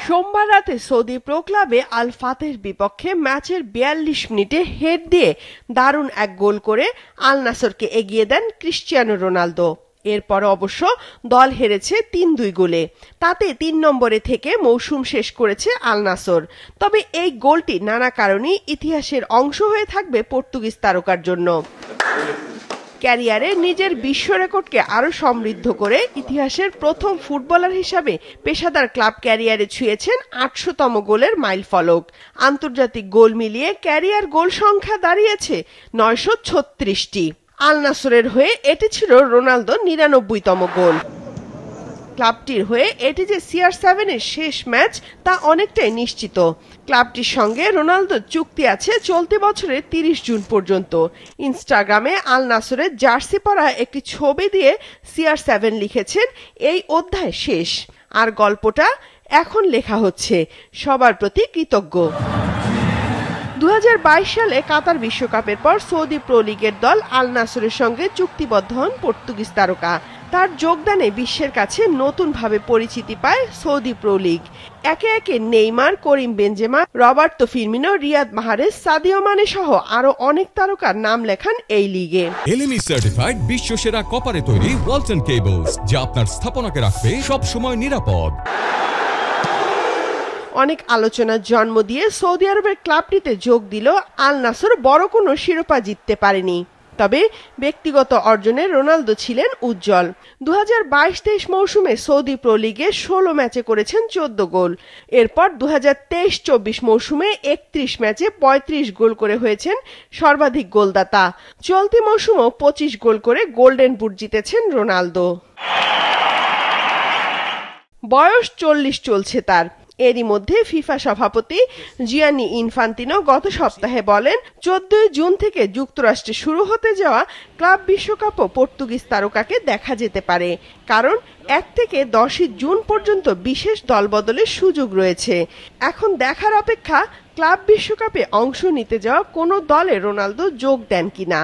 সোমবার রাতে Saudi pro ক্লাবে আল ফাতের বিপক্ষে ম্যাচের ৪২ মিনিটে হেড দিয়ে দারুণ এক গোল করে আল নাসরকে এগিয়ে দেন ক্রিশ্চিয়ানো রোনালদো। এরপর অবশ্য দল হেরেছে ৩-২ গোলে। তাতে ৩ নম্বরে থেকে মৌসুম শেষ করেছে আল নাসর। তবে এই গোলটি নানা কারণে ইতিহাসের অংশ হয়ে থাকবে পর্তুগিজ তারকার জন্য। ক্যারিয়ারে নিজের বিশ্ব রেকর্ডকে আরো সমৃদ্ধ করে ইতিহাসের প্রথম ফুটবলার হিসাবে পেশাদার ক্লাব ক্যারিয়ারে ছুঁয়েছেন ৮০০তম গোলের মাইলফলক। আন্তর্জাতিক গোল মিলিয়ে ক্যারিয়ার গোল সংখ্যা দাঁড়িয়েছে ৯৩৬টি। আল নাসরের হয়ে এটি ছিল রোনালদোর ৯৯তম গোল। ক্লাবটির হয়ে এটি যে CR7 এর শেষ ম্যাচ তা অনেকটাই নিশ্চিত। ক্লাবটির সঙ্গে রোনালদোর চুক্তি আছে চলতি বছরের ৩০ জুন পর্যন্ত। ইনস্টাগ্রামে আল নাসরের জার্সি পরা একটি ছবি দিয়ে CR7 লিখেছেন, এই অধ্যায় শেষ, আর গল্পটা এখন লেখা হচ্ছে। সবার প্রতি কৃতজ্ঞ। ২০২২ সালে কাতার বিশ্বকাপের পর সৌদি প্রো লিগের দল আল নাসরের সঙ্গে চুক্তিবদ্ধ হন পর্তুগিজ তারকা। তার যোগদানে বিশ্বের কাছে নতুনভাবে পরিচিতি পায় সৌদি প্রো লিগ। একে একে Neymar, Karim Benzema, Roberto Firmino, Riyad Mahrez, Sadio Mane সহ আরো অনেক তারকার নাম লেখান এই লিগে। এলএমই সার্টিফাইড বিশ্বসেরা কপারে তৈরি ওয়ালটন কেবলস, যা আপনার স্থাপনাকে রাখবে সব সময় নিরাপদ। অনেক আলোচনার জন্ম দিয়ে সৌদি আরবের ক্লাবটিতে যোগ দিল আল নাসর বড় কোনো শিরোপা জিততে পারেনি। তবে ব্যক্তিগত অর্জনে রোনালদো ছিলেন উজ্জ্বল। ২০২২-২৩ মৌসুমে সৌদি প্রো লিগে ১৬ ম্যাচে করেছেন ১৪ গোল। এরপর ২০২৩-২৪ মৌসুমে ৩১ ম্যাচে ৩৫ গোল করে হয়েছেন সর্বাধিক গোলদাতা। চলতি মৌসুমেও ২৫ গোল করে গোল্ডেন বুট জিতেছেন রোনালদো। বয়স ৪০ চলছে তার। এরই মধ্যে ফিফা সভাপতি জিয়ানি ইনফান্তিনো গত সপ্তাহে বলেন, ১৪ জুন থেকে যুক্তরাষ্ট্রে শুরু হতে যাওয়া ক্লাব বিশ্বকাপও পর্তুগিজ তারকাকে দেখা যেতে পারে, কারণ ১ থেকে ১০ জুন পর্যন্ত বিশেষ দলবদলের সুযোগ রয়েছে। এখন দেখার অপেক্ষা ক্লাব বিশ্বকাপে অংশ নিতে যাওয়া কোনো দলে রোনালদো যোগ দেন কিনা।